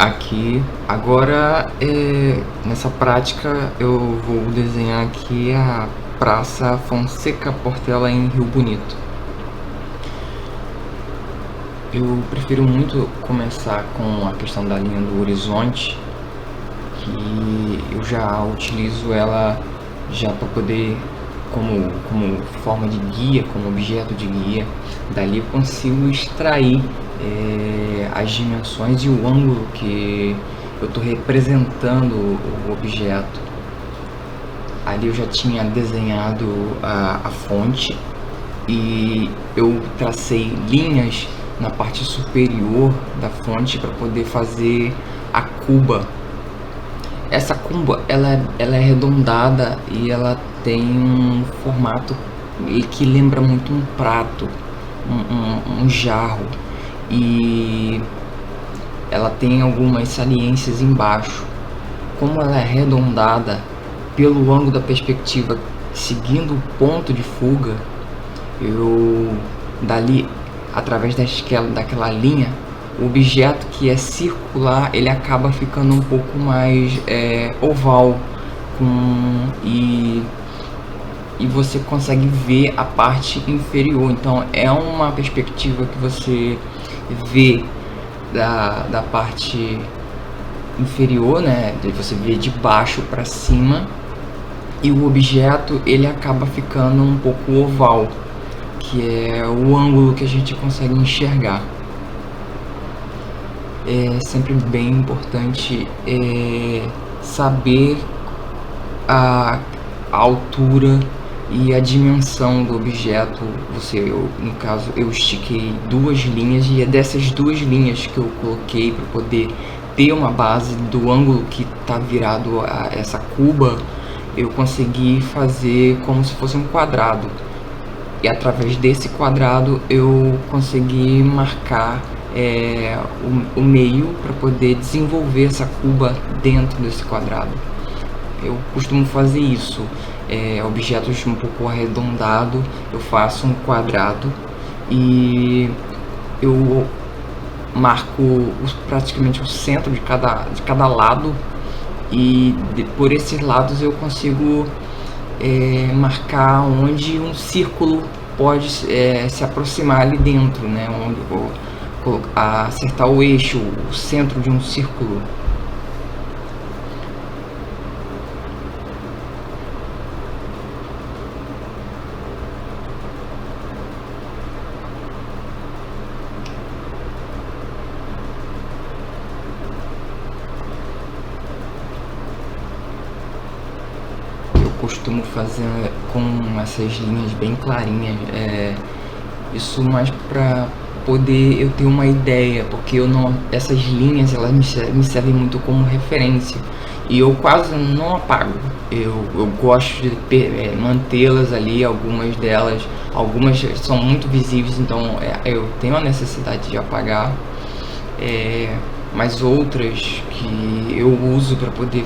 aqui. Agora, nessa prática, eu vou desenhar aqui a Praça Fonseca Portela em Rio Bonito. Eu prefiro muito começar com a questão da linha do horizonte, que eu já utilizo ela já para poder, como forma de guia, como objeto de guia. Dali eu consigo extrair as dimensões e o ângulo que eu estou representando o objeto. Ali eu já tinha desenhado a fonte e eu tracei linhas na parte superior da fonte para poder fazer a cuba. Essa cuba ela é arredondada e ela tem um formato que lembra muito um prato, um jarro, e ela tem algumas saliências embaixo. Como ela é arredondada, pelo ângulo da perspectiva, seguindo o ponto de fuga, eu dali, através daquela linha, o objeto que é circular, ele acaba ficando um pouco mais oval, e você consegue ver a parte inferior. Então é uma perspectiva que você vê da parte inferior, né? Você vê de baixo para cima, e o objeto ele acaba ficando um pouco oval, que é o ângulo que a gente consegue enxergar. É sempre bem importante saber a altura e a dimensão do objeto. No caso, eu estiquei duas linhas, e é dessas duas linhas que eu coloquei para poder ter uma base do ângulo que está virado a essa cuba. Eu consegui fazer como se fosse um quadrado, e através desse quadrado eu consegui marcar o meio para poder desenvolver essa cuba dentro desse quadrado. Eu costumo fazer isso, objetos um pouco arredondado, eu faço um quadrado e eu marco praticamente o centro de cada lado, e por esses lados eu consigo marcar onde um círculo pode se aproximar ali dentro, né? Onde eu vou acertar o eixo, o centro de um círculo. Costumo fazer com essas linhas bem clarinhas, isso mais para poder eu ter uma ideia, porque essas linhas elas me servem muito como referência, e eu quase não apago. Eu gosto de mantê-las ali. Algumas são muito visíveis, então eu tenho a necessidade de apagar, mas outras que eu uso para poder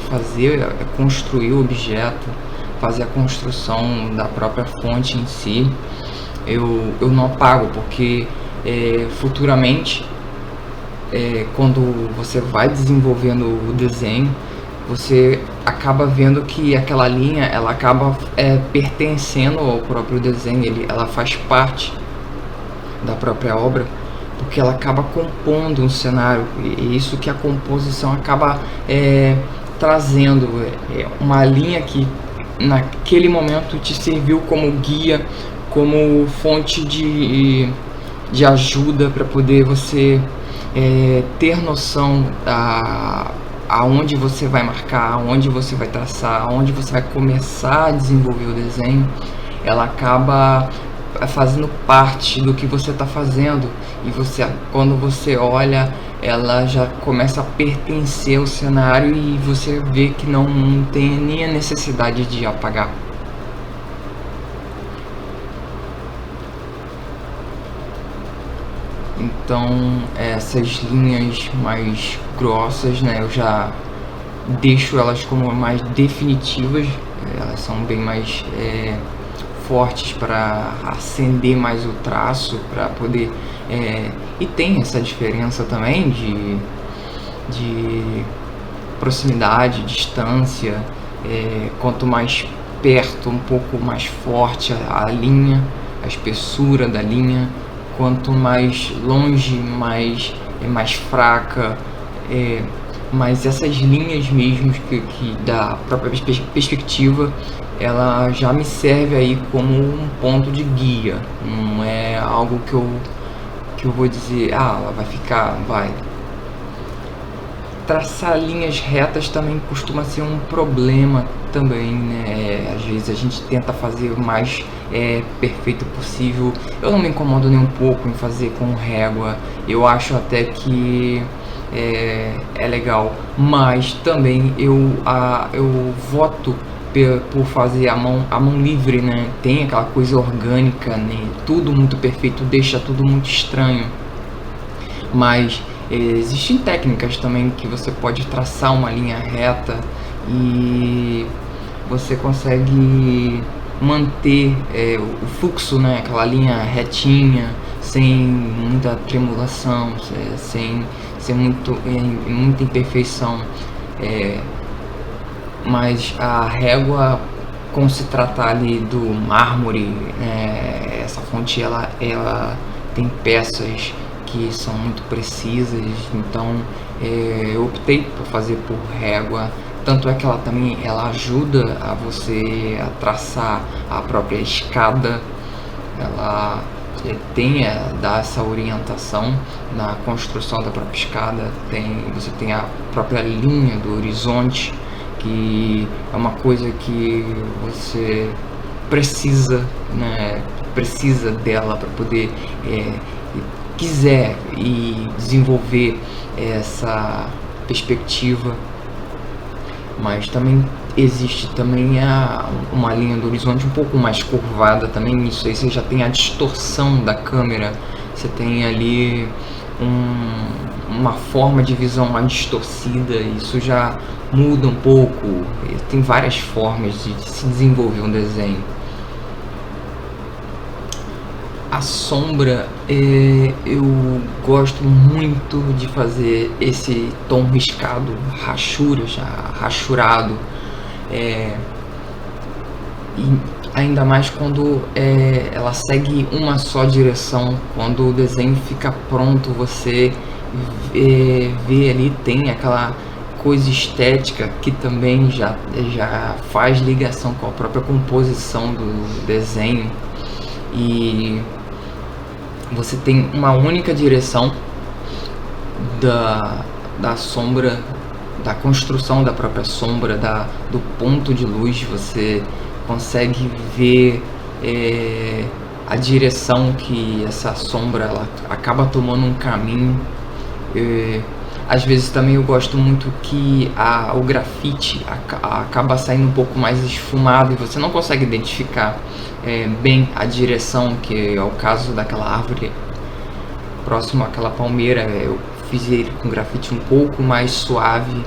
construir o objeto, fazer a construção da própria fonte em si, eu não apago, porque futuramente, quando você vai desenvolvendo o desenho, você acaba vendo que aquela linha ela acaba pertencendo ao próprio desenho, ela faz parte da própria obra, porque ela acaba compondo um cenário, e isso que a composição acaba trazendo, uma linha que naquele momento te serviu como guia, como fonte de ajuda para poder você ter noção aonde você vai marcar, aonde você vai traçar, aonde você vai começar a desenvolver o desenho. Ela acaba fazendo parte do que você está fazendo, e quando você olha, ela já começa a pertencer ao cenário, e você vê que não tem nem a necessidade de apagar. Então essas linhas mais grossas, né, eu já deixo elas como mais definitivas. Elas são bem mais fortes para acender mais o traço, para poder e tem essa diferença também de proximidade, distância. Quanto mais perto, um pouco mais forte a linha, a espessura da linha. Quanto mais longe, mais fraca. Mas essas linhas mesmo que da própria perspectiva, ela já me serve aí como um ponto de guia. Não é algo que eu vou dizer, ela vai. Traçar linhas retas também costuma ser um problema também, né? Às vezes a gente tenta fazer o mais perfeito possível. Eu não me incomodo nem um pouco em fazer com régua. Eu acho até que é legal, mas também eu voto por fazer a mão livre, né? Tem aquela coisa orgânica, né? Tudo muito perfeito deixa tudo muito estranho, mas existem técnicas também que você pode traçar uma linha reta e você consegue manter o fluxo, né? Aquela linha retinha, sem muita tremulação, sem muita imperfeição. Mas a régua, como se tratar ali do mármore, essa fonte ela tem peças que são muito precisas, então eu optei por fazer por régua. Tanto é que ela ajuda a você a traçar a própria escada, ela dá essa orientação na construção da própria escada. Você tem a própria linha do horizonte, que é uma coisa que você precisa, né? Precisa dela para poder quiser e desenvolver essa perspectiva. Mas também existe também uma linha do horizonte um pouco mais curvada também. Isso aí você já tem a distorção da câmera, você tem ali uma forma de visão mais distorcida. Isso já muda um pouco. Tem várias formas de se desenvolver um desenho. A sombra, eu gosto muito de fazer esse tom riscado, rachurado, e ainda mais quando ela segue uma só direção. Quando o desenho fica pronto, você vê ali, tem aquela coisa estética que também já faz ligação com a própria composição do desenho. E você tem uma única direção da sombra, da construção da própria sombra, do ponto de luz. Você consegue ver a direção que essa sombra ela acaba tomando um caminho. Às vezes também eu gosto muito que o grafite acaba saindo um pouco mais esfumado e você não consegue identificar bem a direção, que é o caso daquela árvore próximo àquela palmeira. Eu fiz ele com grafite um pouco mais suave.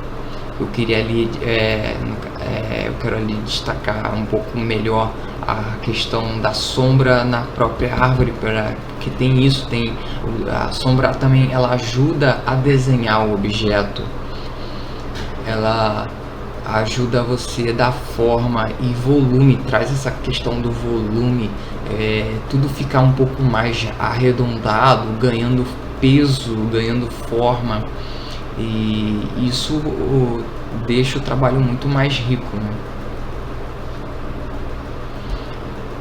Eu queria ali, eu quero ali destacar um pouco melhor a questão da sombra na própria árvore, porque tem isso, a sombra também, ela ajuda a desenhar o objeto, ela ajuda você a dar forma e volume, traz essa questão do volume, tudo ficar um pouco mais arredondado, ganhando peso, ganhando forma, e isso deixa o trabalho muito mais rico, né?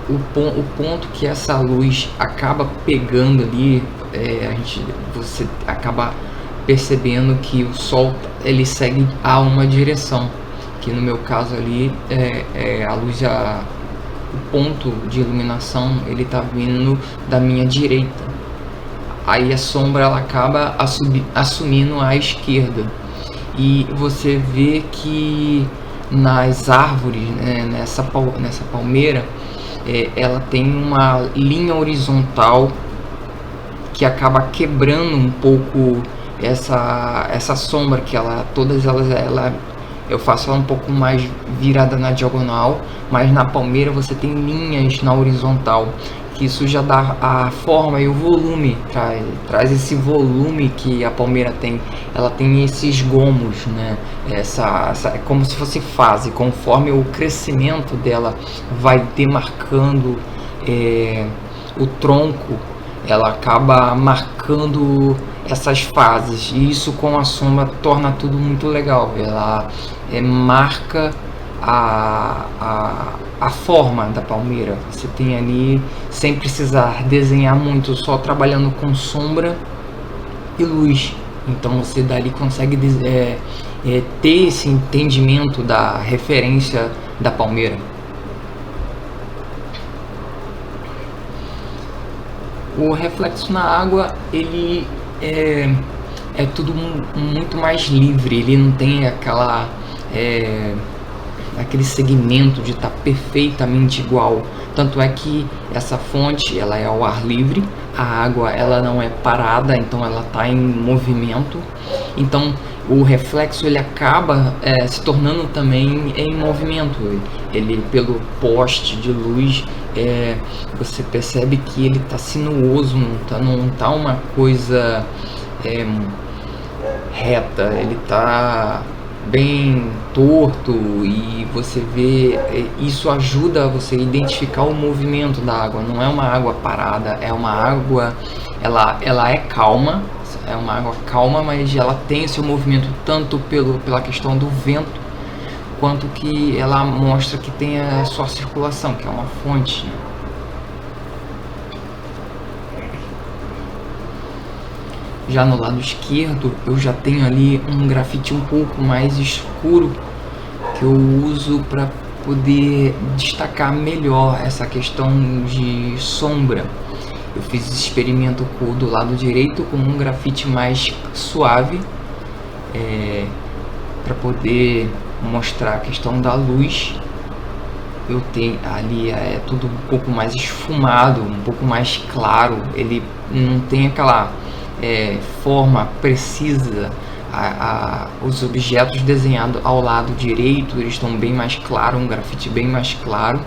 O ponto que essa luz acaba pegando ali, você acaba percebendo que o sol ele segue a uma direção, que no meu caso ali a luz, o ponto de iluminação ele está vindo da minha direita, aí a sombra ela acaba assumindo a esquerda, e você vê que nas árvores, nessa palmeira, ela tem uma linha horizontal que acaba quebrando um pouco essa sombra, que todas elas eu faço ela um pouco mais virada na diagonal, mas na palmeira você tem linhas na horizontal que isso já dá a forma e o volume, traz esse volume que a palmeira tem. Ela tem esses gomos, né? É como se fosse fase, conforme o crescimento dela vai demarcando o tronco, ela acaba marcando essas fases, e isso com a sombra torna tudo muito legal. Ela marca a forma da palmeira. Você tem ali, sem precisar desenhar muito, só trabalhando com sombra e luz. Então você dali consegue ter esse entendimento da referência da palmeira. O reflexo na água, ele é tudo muito mais livre, ele não tem aquele segmento de estar perfeitamente igual. Tanto é que essa fonte, ela é ao ar livre, a água ela não é parada, então ela está em movimento. Então o reflexo ele acaba se tornando também em movimento. Ele, pelo poste de luz, você percebe que ele está sinuoso, não tá uma coisa reta, ele está bem torto, e você vê, isso ajuda você a identificar o movimento da água. Não é uma água parada, é uma água, ela é calma, é uma água calma, mas ela tem esse movimento tanto pela questão do vento, quanto que ela mostra que tem a sua circulação, que é uma fonte, né? Já no lado esquerdo, eu já tenho ali um grafite um pouco mais escuro, que eu uso para poder destacar melhor essa questão de sombra. Eu fiz esse experimento do lado direito com um grafite mais suave, para poder mostrar a questão da luz. Eu tenho ali tudo um pouco mais esfumado, um pouco mais claro, ele não tem aquela forma precisa. Os objetos desenhados ao lado direito, eles estão bem mais claro, um grafite bem mais claro,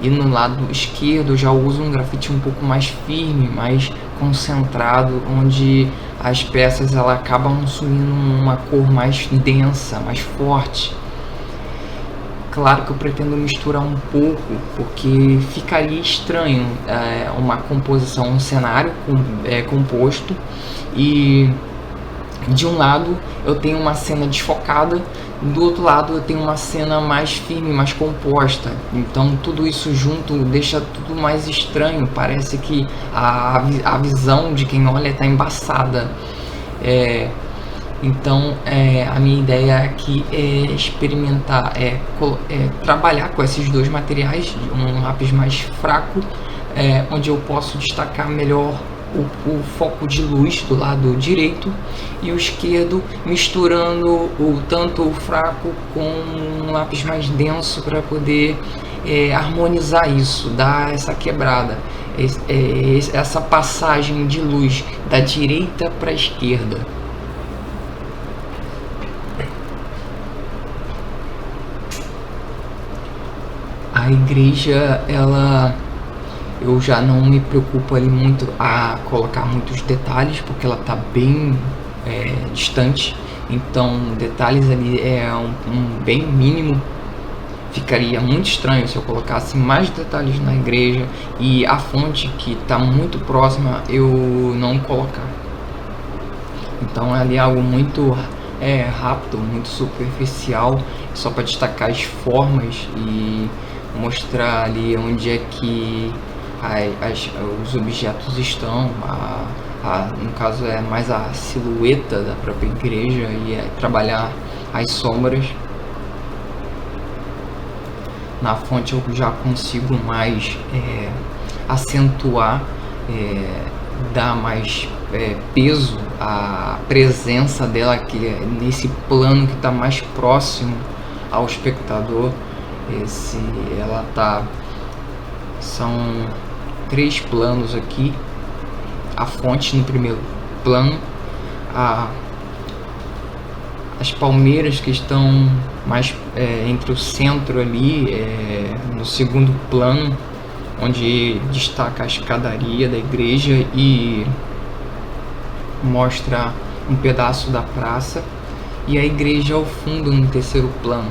e no lado esquerdo eu já uso um grafite um pouco mais firme, mais concentrado, onde as peças elas acabam assumindo uma cor mais densa, mais forte. Claro que eu pretendo misturar um pouco, porque ficaria estranho uma composição, um cenário composto, e de um lado eu tenho uma cena desfocada, do outro lado eu tenho uma cena mais firme, mais composta. Então tudo isso junto deixa tudo mais estranho, parece que a visão de quem olha está embaçada. Então a minha ideia aqui é experimentar, trabalhar com esses dois materiais, um lápis mais fraco, onde eu posso destacar melhor o foco de luz do lado direito, e o esquerdo misturando tanto o fraco com um lápis mais denso, para poder harmonizar isso, dar essa quebrada, essa passagem de luz da direita para a esquerda. A igreja, eu já não me preocupo ali muito a colocar muitos detalhes, porque ela está bem distante. Então detalhes ali bem mínimo. Ficaria muito estranho se eu colocasse mais detalhes na igreja e a fonte, que está muito próxima, eu não colocar. Então ali é algo muito rápido, muito superficial, só para destacar as formas e mostrar ali onde é que os objetos estão. No caso é mais a silhueta da própria igreja, e trabalhar as sombras. Na fonte eu já consigo mais acentuar, dar mais peso à presença dela, que é nesse plano que está mais próximo ao espectador. São 3 planos aqui. A fonte no primeiro plano, as palmeiras que estão mais entre o centro ali, no segundo plano, onde destaca a escadaria da igreja e mostra um pedaço da praça e a igreja ao fundo no terceiro plano.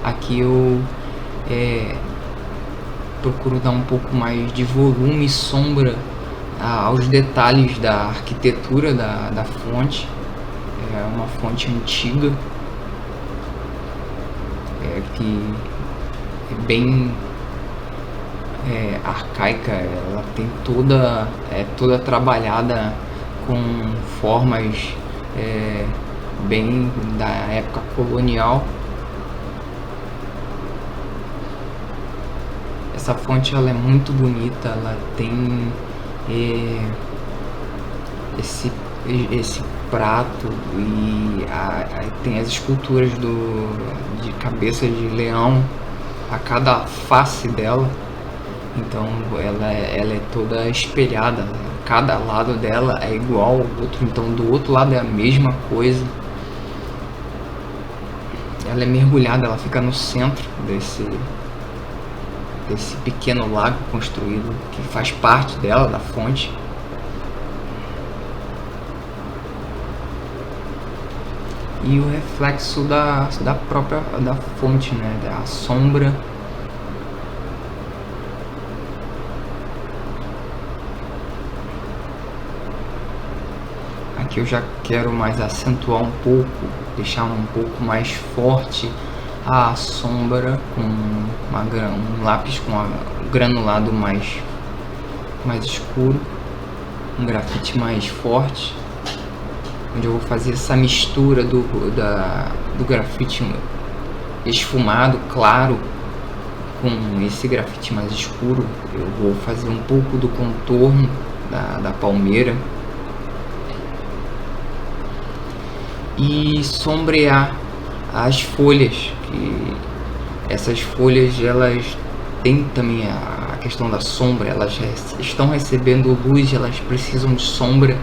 Aqui eu procuro dar um pouco mais de volume e sombra aos detalhes da arquitetura da fonte. É uma fonte antiga, que é bem arcaica. Ela tem toda trabalhada com formas bem da época colonial. Essa fonte ela é muito bonita, ela tem esse prato e tem as esculturas de cabeça de leão a cada face dela. Então ela é toda espelhada, cada lado dela é igual ao outro, então do outro lado é a mesma coisa. Ela é mergulhada, ela fica no centro desse pequeno lago construído, que faz parte dela, da fonte. E o reflexo da própria fonte, né, da sombra. Aqui eu já quero mais acentuar um pouco, deixar um pouco mais forte a sombra com um lápis com granulado mais escuro, um grafite mais forte, onde eu vou fazer essa mistura do grafite esfumado, claro, com esse grafite mais escuro. Eu vou fazer um pouco do contorno da palmeira e sombrear as folhas, que essas folhas elas têm também a questão da sombra, elas estão recebendo luz, elas precisam de sombra.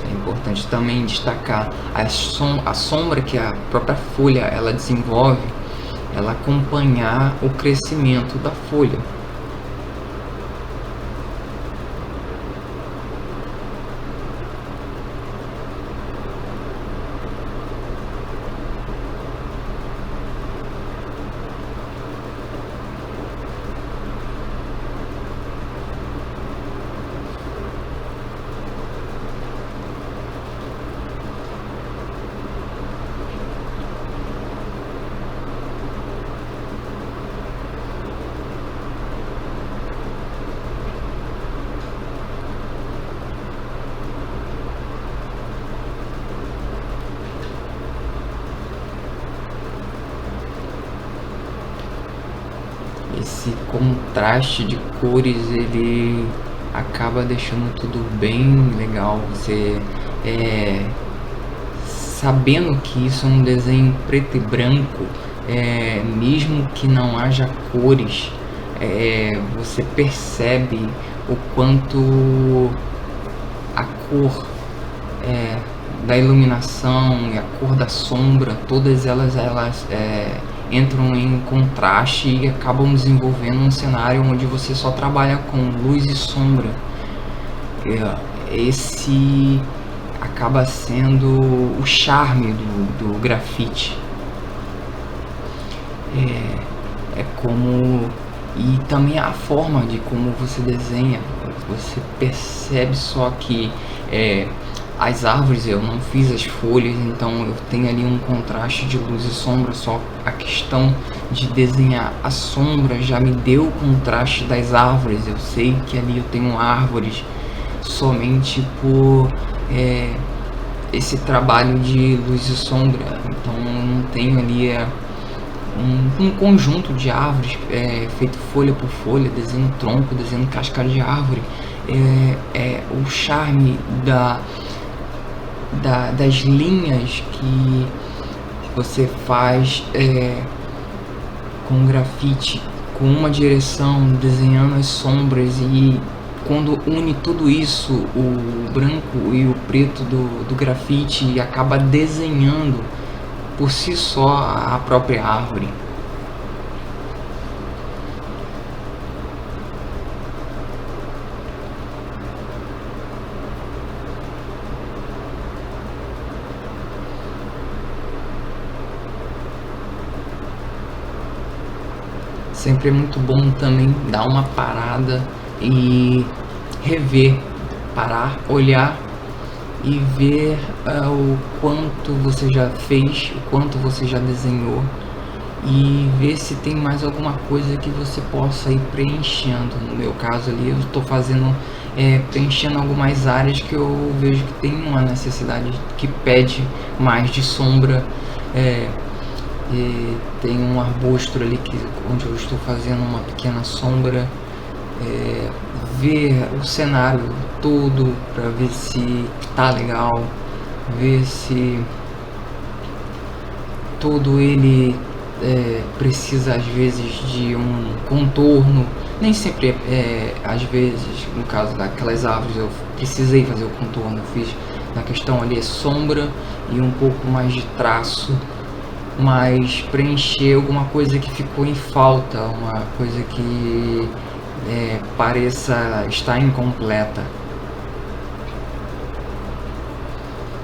É importante também destacar a sombra que a própria folha ela desenvolve, ela acompanhar o crescimento da folha. Esse contraste de cores ele acaba deixando tudo bem legal. Você sabendo que isso é um desenho preto e branco, mesmo que não haja cores, você percebe o quanto a cor da iluminação e a cor da sombra, todas elas entram em contraste e acabam desenvolvendo um cenário onde você só trabalha com luz e sombra. Esse acaba sendo o charme do grafite. E também a forma de como você desenha. Você percebe só que as árvores eu não fiz as folhas, então eu tenho ali um contraste de luz e sombra. Só a questão de desenhar a sombra já me deu o contraste das árvores. Eu sei que ali eu tenho árvores somente por esse trabalho de luz e sombra. Então eu não tenho ali um conjunto de árvores feito folha por folha, desenho tronco, desenho casca de árvore. O charme das linhas que você faz com grafite, com uma direção, desenhando as sombras e quando une tudo isso, o branco e o preto do grafite, acaba desenhando por si só a própria árvore. Sempre é muito bom também dar uma parada e rever, parar, olhar e ver o quanto você já fez, o quanto você já desenhou, e ver se tem mais alguma coisa que você possa ir preenchendo. No meu caso ali, eu estou fazendo, preenchendo algumas áreas que eu vejo que tem uma necessidade que pede mais de sombra. E tem um arbusto ali onde eu estou fazendo uma pequena sombra. Ver o cenário todo para ver se tá legal, ver se todo ele precisa às vezes de um contorno. Nem sempre, às vezes, no caso daquelas árvores eu precisei fazer o contorno, eu fiz na questão ali sombra e um pouco mais de traço, mas preencher alguma coisa que ficou em falta, uma coisa que pareça estar incompleta.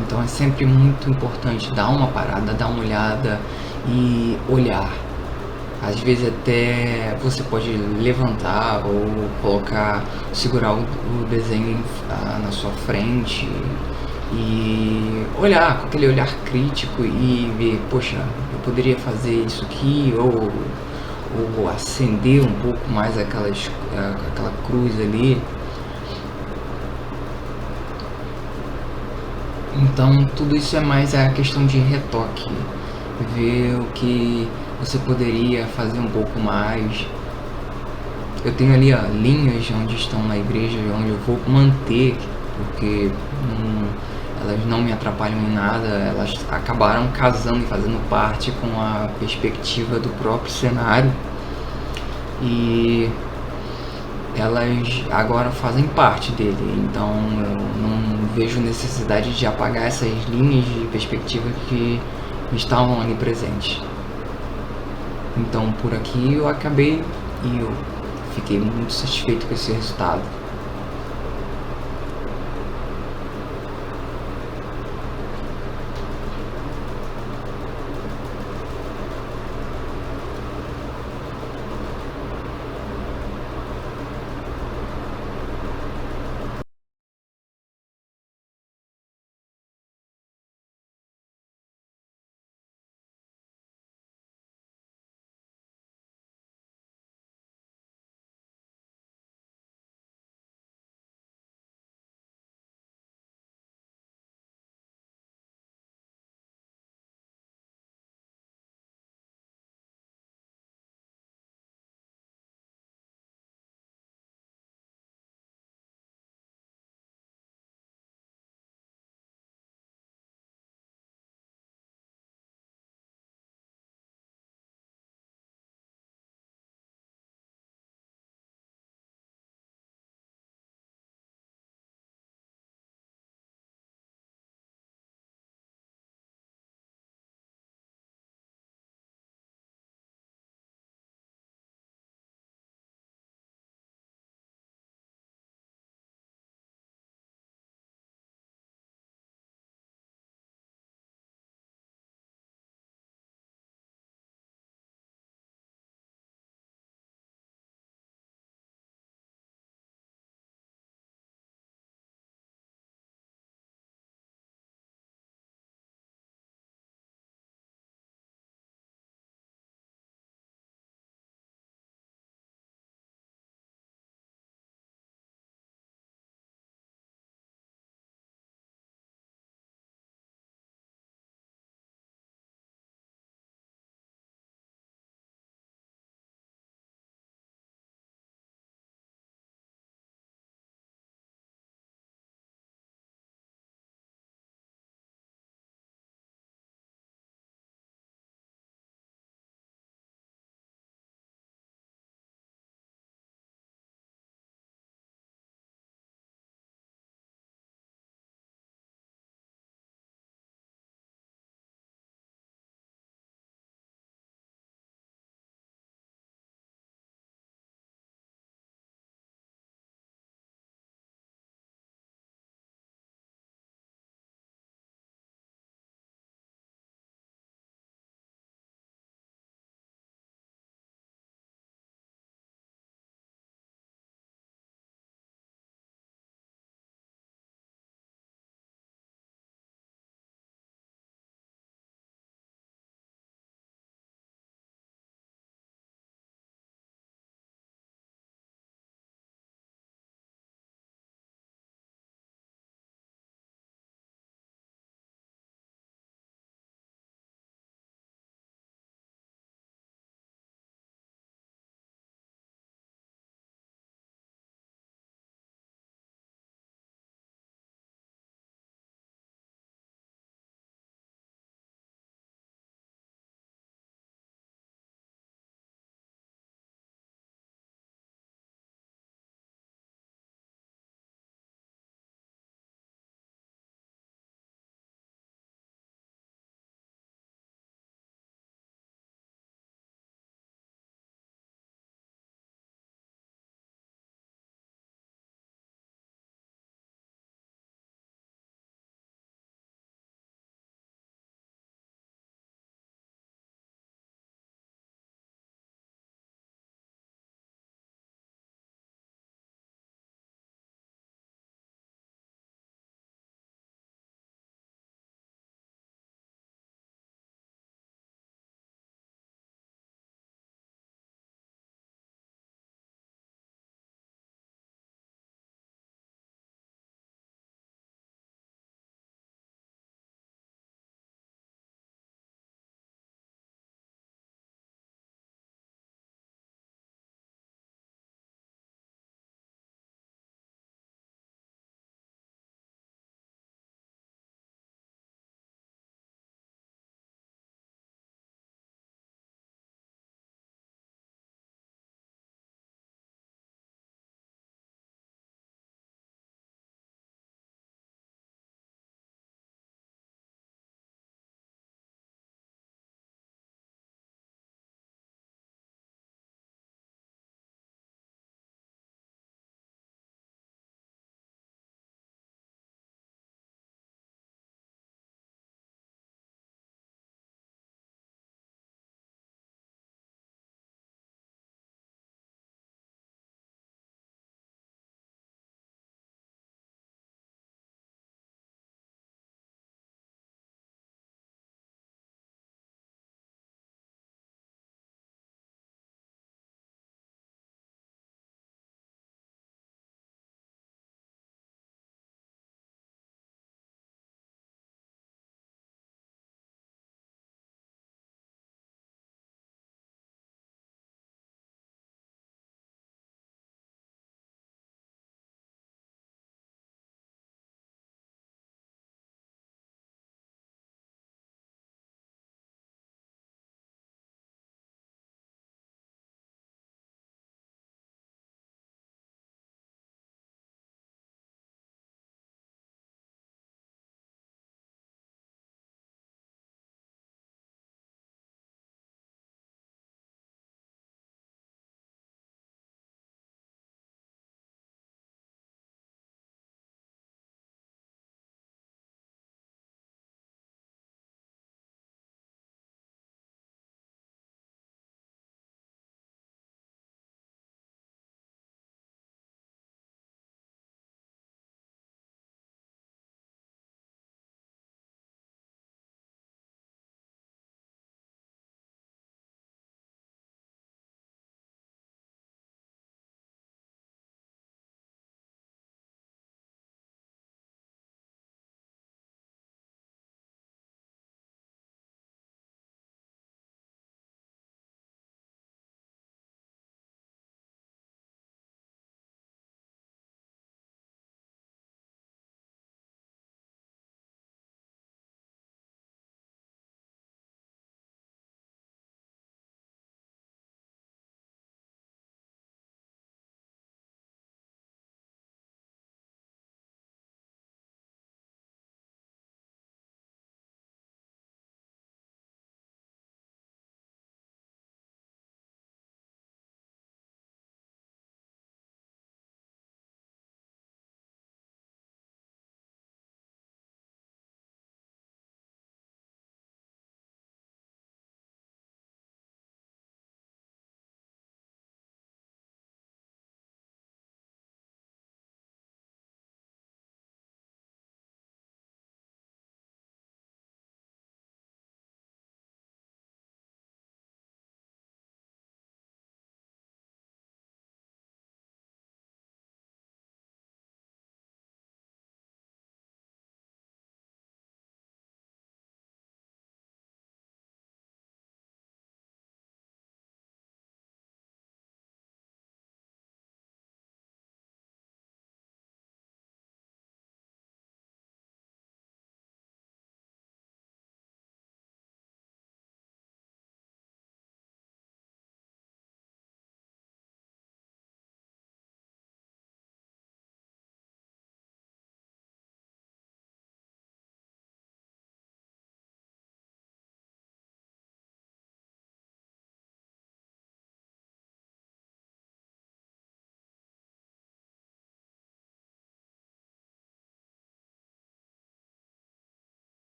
Então é sempre muito importante dar uma parada, dar uma olhada e olhar. Às vezes até você pode levantar ou segurar o desenho na sua frente e olhar com aquele olhar crítico e ver, poxa, eu poderia fazer isso aqui, ou acender um pouco mais aquela cruz ali. Então tudo isso é mais a questão de retoque, ver o que você poderia fazer um pouco mais. Eu tenho ali linhas onde estão na igreja, onde eu vou manter, porque elas não me atrapalham em nada, elas acabaram casando e fazendo parte com a perspectiva do próprio cenário, e elas agora fazem parte dele, então eu não vejo necessidade de apagar essas linhas de perspectiva que estavam ali presentes. Então por aqui eu acabei e eu fiquei muito satisfeito com esse resultado.